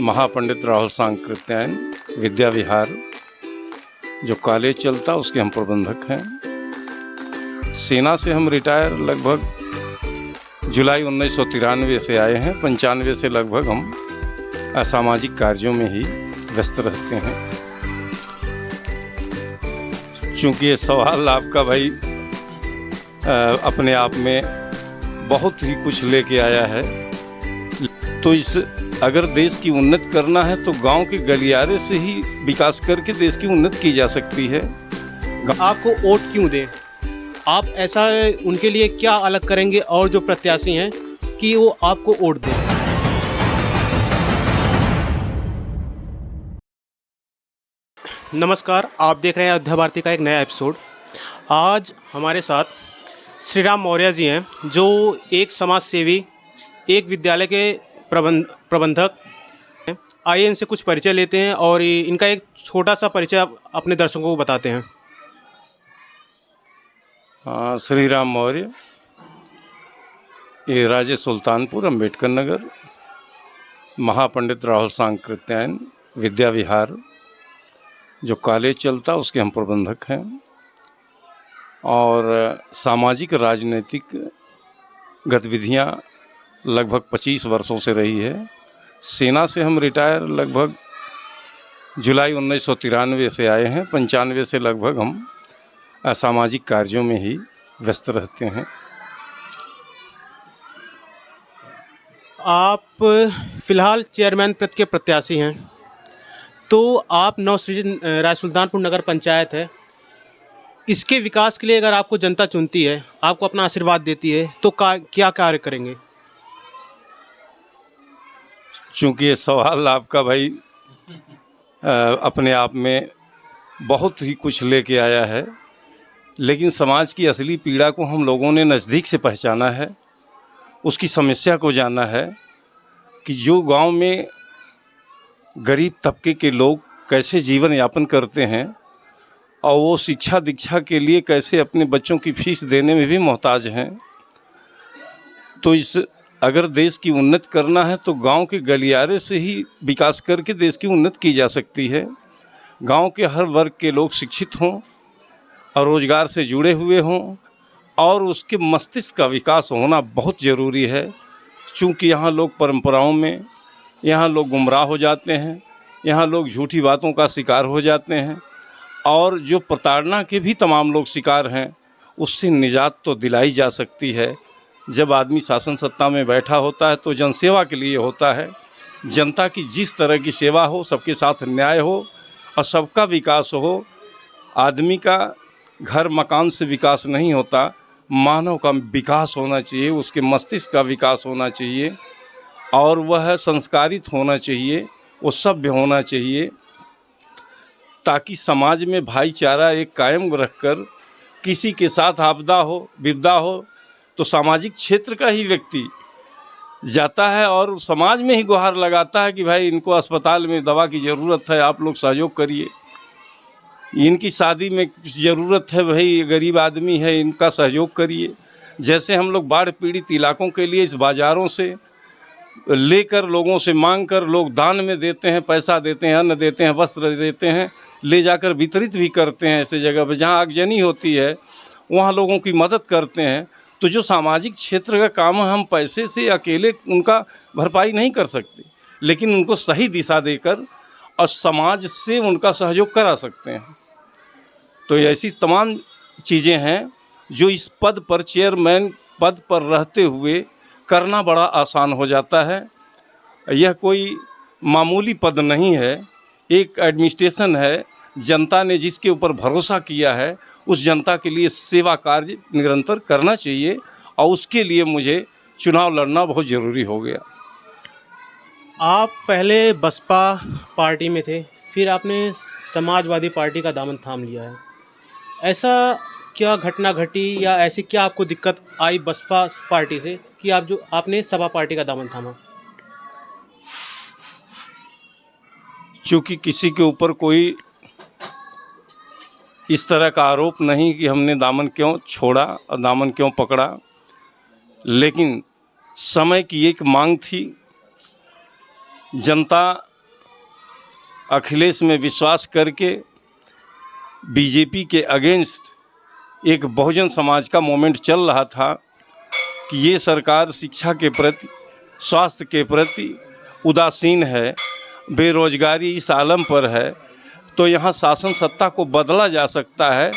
महापंडित राहुल सांकृत्यायन विद्या विहार जो कॉलेज चलता उसके हम प्रबंधक हैं। सेना से हम रिटायर लगभग जुलाई 1993 से आए हैं। 95 से लगभग हम असामाजिक कार्यों में ही व्यस्त रहते हैं। चूँकि ये सवाल आपका भाई अपने आप में बहुत ही कुछ लेके आया है, तो इस अगर देश की उन्नति करना है तो गांव के गलियारे से ही विकास करके देश की उन्नति की जा सकती है। आपको वोट क्यों दें? आप ऐसा उनके लिए क्या अलग करेंगे और जो प्रत्याशी हैं कि वो आपको वोट दें? नमस्कार, आप देख रहे हैं अयोध्या भारती का एक नया एपिसोड। आज हमारे साथ श्री राम मौर्य जी हैं, जो एक समाज सेवी, एक विद्यालय के प्रबंधक हैं। आइए इनसे कुछ परिचय लेते हैं और इनका एक छोटा सा परिचय अपने दर्शकों को बताते हैं। श्री राम मौर्य, ये राजे सुल्तानपुर, अम्बेडकर नगर, महापंडित राहुल सांकृत्यायन विद्या विहार जो कॉलेज चलता उसके हम प्रबंधक हैं और सामाजिक राजनीतिक गतिविधियां लगभग 25 वर्षों से रही है। सेना से हम रिटायर लगभग जुलाई 1993 से आए हैं। 95 से लगभग हम असामाजिक कार्यों में ही व्यस्त रहते हैं। आप फिलहाल चेयरमैन पद के प्रत्याशी हैं, तो आप नवसृजित राज सुल्तानपुर नगर पंचायत है, इसके विकास के लिए अगर आपको जनता चुनती है, आपको अपना आशीर्वाद देती है, तो क्या कार्य करेंगे? चूँकि ये सवाल आपका भाई अपने आप में बहुत ही कुछ लेके आया है, लेकिन समाज की असली पीड़ा को हम लोगों ने नज़दीक से पहचाना है, उसकी समस्या को जाना है कि जो गांव में गरीब तबके के लोग कैसे जीवन यापन करते हैं और वो शिक्षा दीक्षा के लिए कैसे अपने बच्चों की फीस देने में भी मोहताज हैं। तो इस अगर देश की उन्नति करना है तो गांव के गलियारे से ही विकास करके देश की उन्नति की जा सकती है। गांव के हर वर्ग के लोग शिक्षित हों और रोज़गार से जुड़े हुए हों और उसके मस्तिष्क का विकास होना बहुत ज़रूरी है। चूँकि यहाँ लोग परंपराओं में, यहाँ लोग गुमराह हो जाते हैं, यहाँ लोग झूठी बातों का शिकार हो जाते हैं और जो प्रताड़ना के भी तमाम लोग शिकार हैं, उससे निजात तो दिलाई जा सकती है। जब आदमी शासन सत्ता में बैठा होता है तो जनसेवा के लिए होता है। जनता की जिस तरह की सेवा हो, सबके साथ न्याय हो और सबका विकास हो। आदमी का घर मकान से विकास नहीं होता, मानव का विकास होना चाहिए, उसके मस्तिष्क का विकास होना चाहिए और वह संस्कारित होना चाहिए, वो सभ्य होना चाहिए, ताकि समाज में भाईचारा एक कायम रखकर किसी के साथ आपदा हो, विपदा हो तो सामाजिक क्षेत्र का ही व्यक्ति जाता है और समाज में ही गुहार लगाता है कि भाई इनको अस्पताल में दवा की ज़रूरत है, आप लोग सहयोग करिए। इनकी शादी में कुछ ज़रूरत है, भाई गरीब आदमी है, इनका सहयोग करिए। जैसे हम लोग बाढ़ पीड़ित इलाकों के लिए इस बाज़ारों से लेकर, लोगों से मांग कर लोग दान में देते हैं, पैसा देते हैं, अन्न देते हैं, वस्त्र देते हैं, ले जाकर वितरित भी करते हैं। ऐसे जगह पर जहाँ आगजनी होती है वहाँ लोगों की मदद करते हैं। तो जो सामाजिक क्षेत्र का काम है, हम पैसे से अकेले उनका भरपाई नहीं कर सकते, लेकिन उनको सही दिशा देकर और समाज से उनका सहयोग करा सकते हैं। तो ऐसी तमाम चीज़ें हैं जो इस पद पर, चेयरमैन पद पर रहते हुए करना बड़ा आसान हो जाता है। यह कोई मामूली पद नहीं है, एक एडमिनिस्ट्रेशन है। जनता ने जिसके ऊपर भरोसा किया है, उस जनता के लिए सेवा कार्य निरंतर करना चाहिए और उसके लिए मुझे चुनाव लड़ना बहुत ज़रूरी हो गया। आप पहले बसपा पार्टी में थे, फिर आपने समाजवादी पार्टी का दामन थाम लिया है। ऐसा क्या घटना घटी या ऐसी क्या आपको दिक्कत आई बसपा पार्टी से कि आपने सपा पार्टी का दामन थामा? चूँकि किसी के ऊपर कोई इस तरह का आरोप नहीं कि हमने दामन क्यों छोड़ा और दामन क्यों पकड़ा, लेकिन समय की एक मांग थी। जनता अखिलेश में विश्वास करके बीजेपी के अगेंस्ट एक बहुजन समाज का मोमेंट चल रहा था कि ये सरकार शिक्षा के प्रति, स्वास्थ्य के प्रति उदासीन है, बेरोजगारी इस आलम पर है, तो यहाँ शासन सत्ता को बदला जा सकता है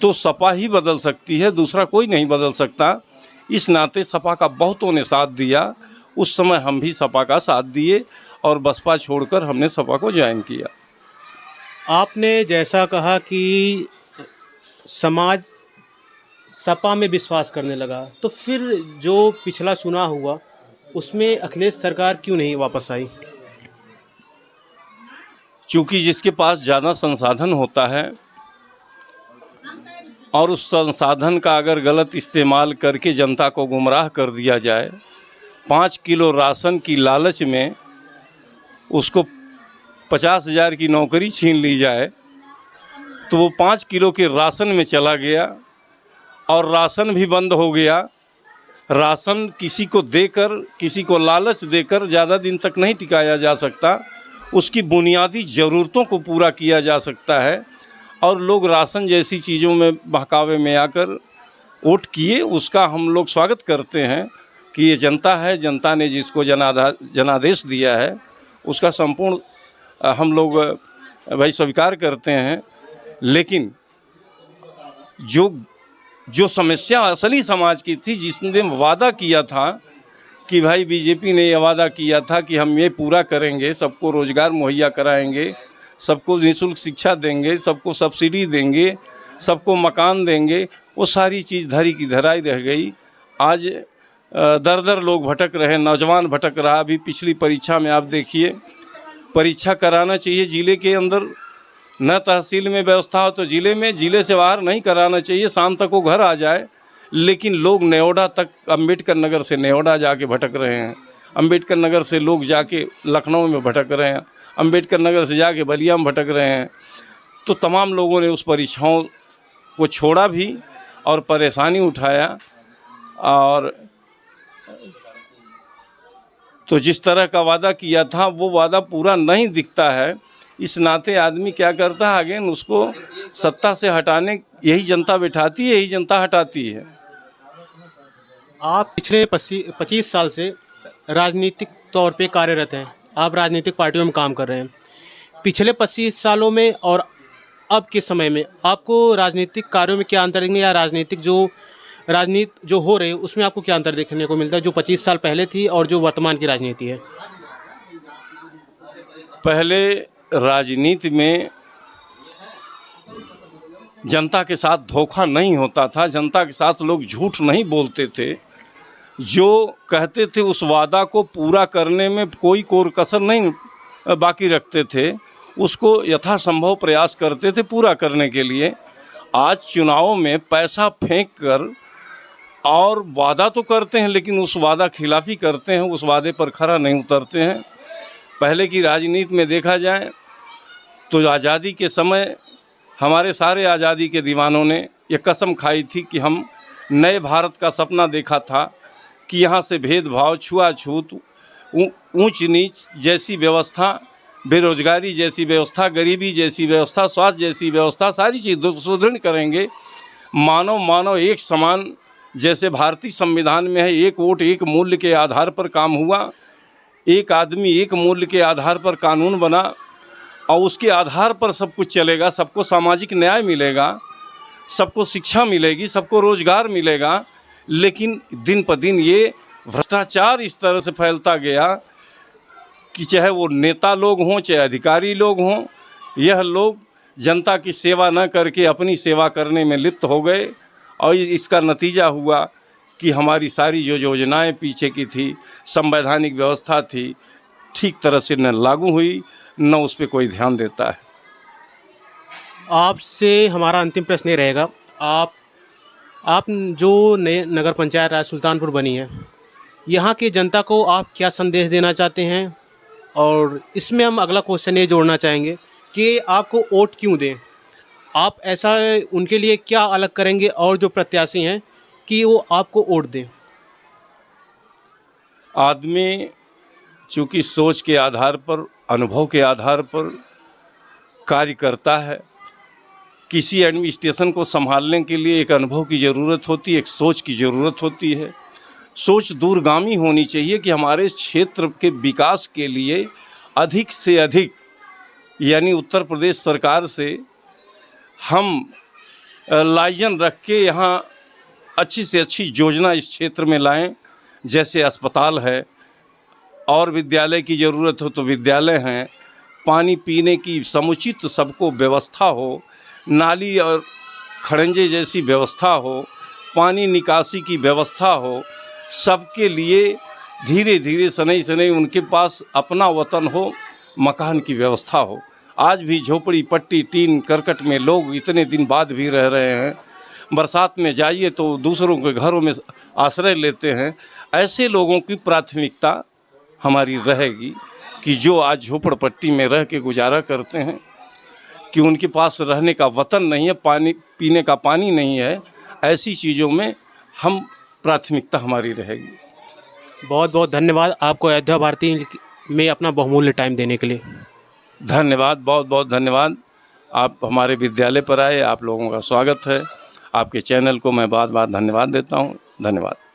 तो सपा ही बदल सकती है, दूसरा कोई नहीं बदल सकता। इस नाते सपा का बहुतों ने साथ दिया। उस समय हम भी सपा का साथ दिए और बसपा छोड़कर हमने सपा को ज्वाइन किया। आपने जैसा कहा कि समाज सपा में विश्वास करने लगा, तो फिर जो पिछला चुनाव हुआ उसमें अखिलेश सरकार क्यों नहीं वापस आई? चूँकि जिसके पास ज़्यादा संसाधन होता है और उस संसाधन का अगर गलत इस्तेमाल करके जनता को गुमराह कर दिया जाए, 5 किलो राशन की लालच में उसको 50,000 की नौकरी छीन ली जाए, तो वो 5 किलो के राशन में चला गया और राशन भी बंद हो गया। राशन किसी को देकर, किसी को लालच देकर ज़्यादा दिन तक नहीं टिकाया जा सकता। उसकी बुनियादी ज़रूरतों को पूरा किया जा सकता है और लोग राशन जैसी चीज़ों में बहकावे में आकर वोट किए। उसका हम लोग स्वागत करते हैं कि ये जनता है, जनता ने जिसको जनादेश दिया है उसका संपूर्ण हम लोग भाई स्वीकार करते हैं। लेकिन जो समस्या असली समाज की थी, जिसने वादा किया था कि भाई बीजेपी ने ये वादा किया था कि हम ये पूरा करेंगे, सबको रोज़गार मुहैया कराएंगे, सबको निःशुल्क शिक्षा देंगे, सबको सब्सिडी देंगे, सबको मकान देंगे, वो सारी चीज़ धरी की धराई रह गई। आज दर दर लोग भटक रहे हैं, नौजवान भटक रहा। अभी पिछली परीक्षा में आप देखिए, परीक्षा कराना चाहिए ज़िले के अंदर, न तहसील में व्यवस्था हो तो ज़िले में, ज़िले से बाहर नहीं कराना चाहिए, शाम तक वो घर आ जाए। लेकिन लोग नेवडा तक, अम्बेडकर नगर से नेवडा जाके भटक रहे हैं, अम्बेडकर नगर से लोग जाके लखनऊ में भटक रहे हैं, अम्बेडकर नगर से जाके बलिया में भटक रहे हैं। तो तमाम लोगों ने उस परीक्षाओं को छोड़ा भी और परेशानी उठाया। और तो जिस तरह का वादा किया था वो वादा पूरा नहीं दिखता है। इस नाते आदमी क्या करता है, अगेन उसको सत्ता से हटाने, यही जनता बैठाती है, यही जनता हटाती है। आप पिछले 25 साल से राजनीतिक तौर पे कार्यरत हैं, आप राजनीतिक पार्टियों में काम कर रहे हैं। पिछले 25 सालों में और अब के समय में आपको राजनीतिक कार्यों में क्या अंतर देखेंगे, या राजनीति जो हो रही है उसमें आपको क्या अंतर देखने को मिलता है, जो 25 साल पहले थी और जो वर्तमान की राजनीति है? पहले राजनीति में जनता के साथ धोखा नहीं होता था, जनता के साथ लोग झूठ नहीं बोलते थे, जो कहते थे उस वादा को पूरा करने में कोई कोर कसर नहीं बाकी रखते थे, उसको यथासंभव प्रयास करते थे पूरा करने के लिए। आज चुनावों में पैसा फेंक कर और वादा तो करते हैं लेकिन उस वादा खिलाफी करते हैं, उस वादे पर खरा नहीं उतरते हैं। पहले की राजनीति में देखा जाए तो आज़ादी के समय हमारे सारे आज़ादी के दीवानों ने ये कसम खाई थी कि हम नए भारत का सपना देखा था कि यहाँ से भेदभाव, छुआछूत, ऊंच नीच जैसी व्यवस्था, बेरोजगारी जैसी व्यवस्था, गरीबी जैसी व्यवस्था, स्वास्थ्य जैसी व्यवस्था, सारी चीज़ सुदृढ़ करेंगे। मानव एक समान, जैसे भारतीय संविधान में है, एक वोट एक मूल्य के आधार पर काम हुआ, एक आदमी एक मूल्य के आधार पर कानून बना और उसके आधार पर सब कुछ चलेगा। सबको सामाजिक न्याय मिलेगा, सबको शिक्षा मिलेगी, सबको रोजगार मिलेगा। लेकिन दिन पर दिन ये भ्रष्टाचार इस तरह से फैलता गया कि चाहे वो नेता लोग हों, चाहे अधिकारी लोग हों, यह लोग जनता की सेवा न करके अपनी सेवा करने में लिप्त हो गए। और इसका नतीजा हुआ कि हमारी सारी जो योजनाएं पीछे की थी, संवैधानिक व्यवस्था थी, ठीक तरह से न लागू हुई, न उस पर कोई ध्यान देता है। आपसे हमारा अंतिम प्रश्न ये रहेगा, आप जो नए नगर पंचायत राज सुल्तानपुर बनी है, यहाँ की जनता को आप क्या संदेश देना चाहते हैं? और इसमें हम अगला क्वेश्चन ये जोड़ना चाहेंगे कि आपको वोट क्यों दें, आप ऐसा उनके लिए क्या अलग करेंगे और जो प्रत्याशी हैं कि वो आपको वोट दें? आदमी चूँकि सोच के आधार पर, अनुभव के आधार पर कार्य करता है। किसी एडमिनिस्ट्रेशन को संभालने के लिए एक अनुभव की ज़रूरत होती है, एक सोच की ज़रूरत होती है। सोच दूरगामी होनी चाहिए कि हमारे क्षेत्र के विकास के लिए अधिक से अधिक, यानी उत्तर प्रदेश सरकार से हम लाइजन रख के यहाँ अच्छी से अच्छी योजना इस क्षेत्र में लाएं। जैसे अस्पताल है, और विद्यालय की ज़रूरत हो तो विद्यालय हैं, पानी पीने की समुचित सबको व्यवस्था हो, नाली और खड़ंजे जैसी व्यवस्था हो, पानी निकासी की व्यवस्था हो, सबके लिए धीरे धीरे सनई सनई उनके पास अपना वतन हो, मकान की व्यवस्था हो। आज भी झोपड़ी पट्टी टीन करकट में लोग इतने दिन बाद भी रह रहे हैं। बरसात में जाइए तो दूसरों के घरों में आश्रय लेते हैं। ऐसे लोगों की प्राथमिकता हमारी रहेगी कि जो आज झोपड़पट्टी में रह के गुजारा करते हैं, कि उनके पास रहने का वतन नहीं है, पानी पीने का पानी नहीं है, ऐसी चीज़ों में हम प्राथमिकता हमारी रहेगी। बहुत बहुत धन्यवाद आपको अयोध्या भारती में अपना बहुमूल्य टाइम देने के लिए। धन्यवाद, बहुत बहुत धन्यवाद। आप हमारे विद्यालय पर आए, आप लोगों का स्वागत है। आपके चैनल को मैं बार बार धन्यवाद देता हूँ। धन्यवाद।